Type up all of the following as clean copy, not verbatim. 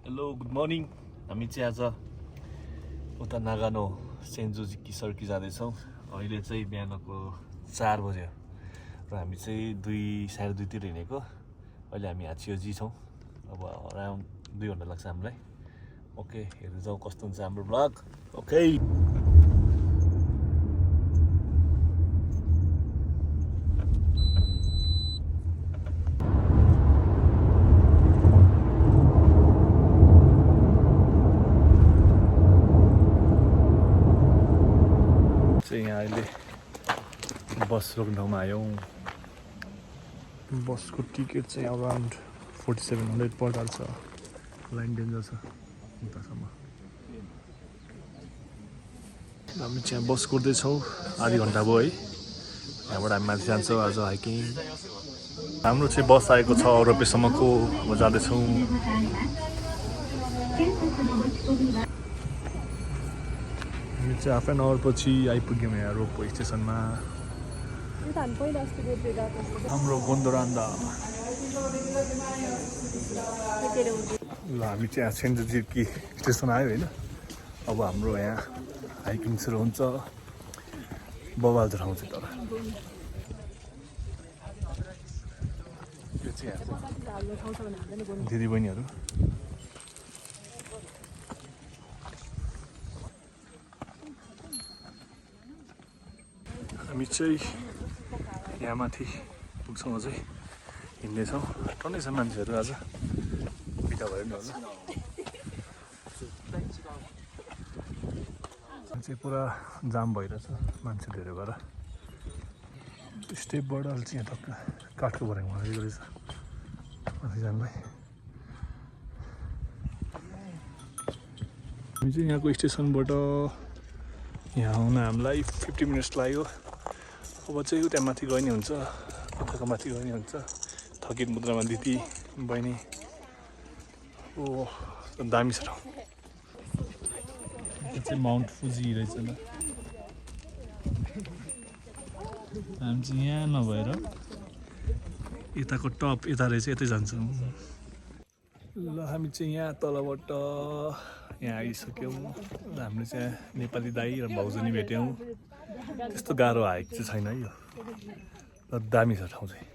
Hello good morning. हामी चाहिँ आज उता नागानो सेन्जुजिकी सर्की जाँदैछौँ। अहिले चाहिँ बिहानको 4 बज्यो र हामी चाहिँ 2:30 2:30तिर हिँडेको। अहिले हामी हाचियोजी छौँ। अब अराउन्ड 2 घन्टा लाग्छ हामीलाई। ओके, हेर्दै जाउँ कस्तो हुन्छ हाम्रो ब्लग। ओके, यहाँ अहिले बस रोक्ने ठाउँमा आयौँ। बसको टिकट चाहिँ अराउन्ड 4700 पर्छ। लाइन डेन्जर छ उतासम्म। हामी चाहिँ बस कुर्दैछौँ। आधी घन्टा भयो है। यहाँबाट हामी माथि जान्छौँ आज हाइकिङ। हाम्रो चाहिँ बस आएको छ रोपेसम्मको। अब जाँदैछौँ। हामी चाहिँ हाफ एन आवर पछि आइपुग्यौँ यहाँ रोपो स्टेसनमा। हाम्रो गोन्दोरान्दा ल हामी चाहिँ यहाँ सेन्जुजिकी स्टेसन आयो होइन। अब हाम्रो यहाँ हाइकिङ सुरु हुन्छ। बवाल ठाउँ चाहिँ तर यो चाहिँ दिदी बहिनीहरू। हामी चाहिँ यहाँ माथि पुग्छौँ। अझै हिँड्दैछौँ। टन्नै छ मान्छेहरू आज बिदा भयो नि होला। चाहिँ पुरा जाम भइरहेछ मान्छे धेरै भएर। स्टेपबाट अहिले चाहिँ यहाँ टक्क काठको भराइमा हालेको रहेछ माथि जानलाई। हामी चाहिँ यहाँको स्टेसनबाट यहाँ आउन हामीलाई 50 मिनट्स लाग्यो। अब चाहिँ उता माथि गए नि हुन्छ, उताको माथि गए नि हुन्छ। थकित मुद्रामा दिदी बहिनी। ओ दामी छ। यो चाहिँ माउन्ट फुजी रहेछ ल। हामी चाहिँ यहाँ नभएर यताको टप यता रहेछ, यतै जान्छौँ ल। हामी चाहिँ यहाँ तलबाट यहाँ आइसक्यौँ। हामीले चाहिँ नेपाली दाई र भाउजनी भेट्यौँ। त्यस्तो गाह्रो हाइक चाहिँ छैन है यो। र दामी छ ठाउँ चाहिँ।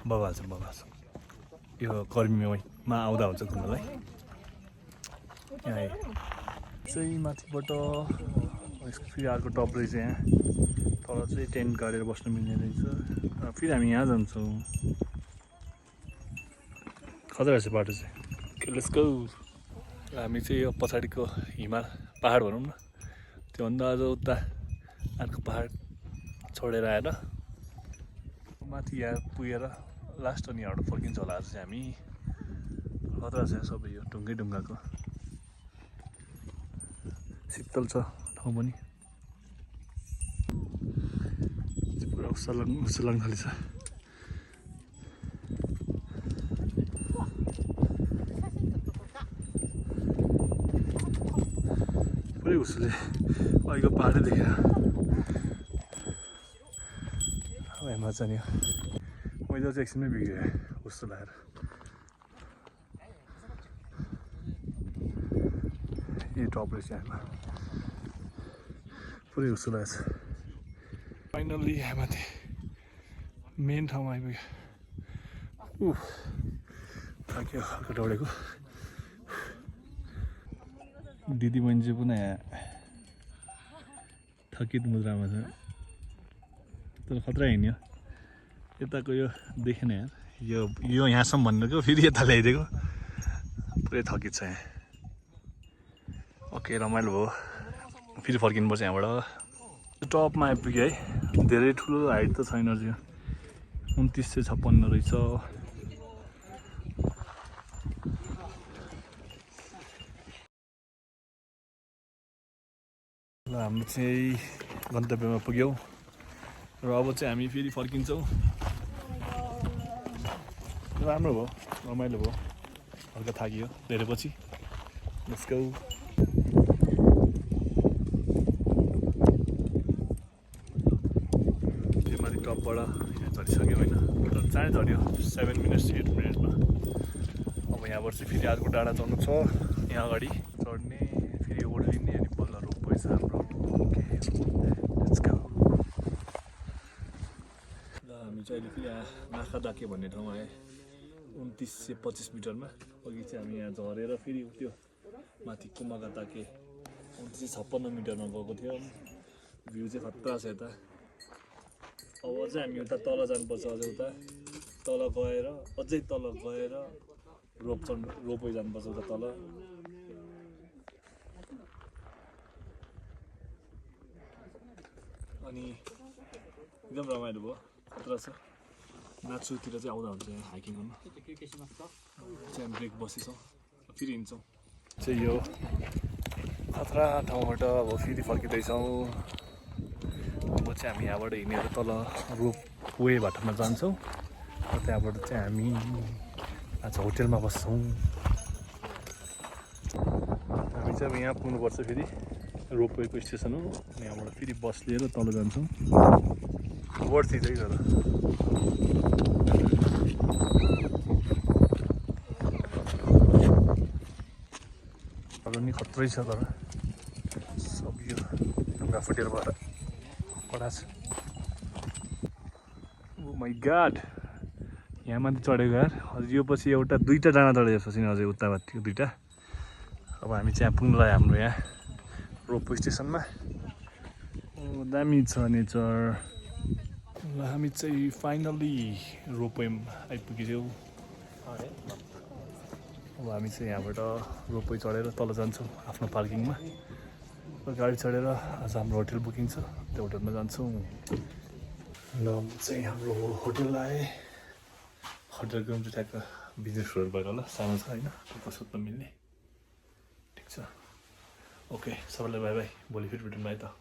बवाल छ बवाल छ। यो गर्मीमा आउँदा हुन्छ घुम्नलाई। यहाँ चाहिँ माथिबाट यसको फेरि अर्को टप रहेछ। यहाँ तल चाहिँ टेन्ट गाडेर बस्नु मिल्ने रहेछ। फेरि हामी यहाँ जान्छौँ। खतरा रहेछ बाटो चाहिँ। Let's go. हामी चाहिँ यो पछाडिको हिमाल पहाड भनौँ न, त्योभन्दा अझ उता अर्को पहाड छोडेर आएर माथि यहाँ पुगेर लास्ट अनि यहाँबाट फर्किन्छ होला आज चाहिँ हामी। खतरा छ सबै यो ढुङ्गै ढुङ्गाको। शीतल छ ठाउँ पनि। पुरा उसलङ थालेछ। पुरै उसले अहिलेको पहाडै देखेर मजा नि। मैले चाहिँ एकछिनमै बिग्रेँ उस्तो लगाएर। यो टप रहेछ यहाँको। पुरै उस्तो लागेछ। फाइनल्ली यहाँ माथि मेन ठाउँमा आइपुग्यो। थाक्यो हल्का दौडेको। दिदी बहिनी चाहिँ पुनः यहाँ थकित मुद्रामा छ। तर खतरा हिँड्यो। यताको यो देखेन यार। यो यहाँसम्म भनेको फेरि यता ल्याइदिएको। पुरै थकित छ यहाँ। ओके, रमाइलो भयो। फेरि फर्किनुपर्छ यहाँबाट। टपमा आइपुग्यो है। धेरै ठुलो हाइट त छैन यो। 2956 रहेछ। ल हाम्रो चाहिँ गन्तव्यमा पुग्यौँ र अब चाहिँ हामी फेरि फर्किन्छौँ। राम्रो भयो, रमाइलो भयो। हल्का थाकियो धेरै पछि। Let's go. त्यो माथि टपबाट यहाँ झरिसक्यो होइन। चाँडै झऱ्यो 7 मिनट्स 8 मिनट्समा। अब यहाँ यहाँबाट चाहिँ फेरि अर्को डाँडा चढ्नु छ यहाँ अगाडि चढ्ने फेरि ओर्लिने अनि बल्ल रोपवे छ हाम्रो ओके लेट्स गो ल हामी चाहिँ अहिले फेरि यहाँ नाखादाके भन्ने ठाउँ आएँ 2925 मिटरमा अघि चाहिँ हामी यहाँ झरेर फेरि त्यो माथि कुमाकाताके 2956 मिटरमा गएको थियो भ्यू चाहिँ खतरा छ यता अब चाहिँ हामी उता तल जानुपर्छ अझै उता तल गएर अझै तल गएर रोपवे जानुपर्छ उता तल अनि एकदम रमाइलो भयो खतरा छ नाचुतिर चाहिँ आउँदा हुन्छ यहाँ हाइकिङ गर्नु चाहिँ हामी ब्रेक बसेछौँ फेरि हिँड्छौँ चाहिँ यो खतरा ठाउँबाट अब फेरि फर्किँदैछौँ अब चाहिँ हामी यहाँबाट हिँडेर तल रोपवे बाटोमा जान्छौँ र त्यहाँबाट चाहिँ हामी आज होटेलमा बस्छौँ हामी चाहिँ अब यहाँ पुग्नुपर्छ फेरि रोपवेको स्टेसन हो यहाँबाट फेरि बस लिएर तल जान्छौँ वर्थ इट है तर नि खत्रै छ तर सब यो ढुङ्गा फुटेर भएर कडा छ ओ माई गॉड यहाँ माथि चढेको यार हजुर यो पछि एउटा दुईवटा डाँडा चढेको पछि अझै उताबाट दुईवटा अब हामी चाहिँ यहाँ पुग्नु लाग्यो हाम्रो यहाँ रोपवे स्टेसनमा दामी छ नेचर ल हामी चाहिँ फाइनली रोपवेमा आइपुग्यौँ अब हामी चाहिँ यहाँबाट रोपवे चढेर तल जान्छौँ आफ्नो पार्किङमा गाडी चढेर आज हाम्रो होटल बुकिङ छ त्यो होटलमा जान्छौँ ल चाहिँ हाम्रो होटल आएँ होटलको पनि ठ्याक्क बिजनेस फ्लोर भएर होला सानो छ होइन टुप्पो सुत्न मिल्ने ठिक छ ओके सबैलाई बाई बाई भोलि फेरि भेटौँ है त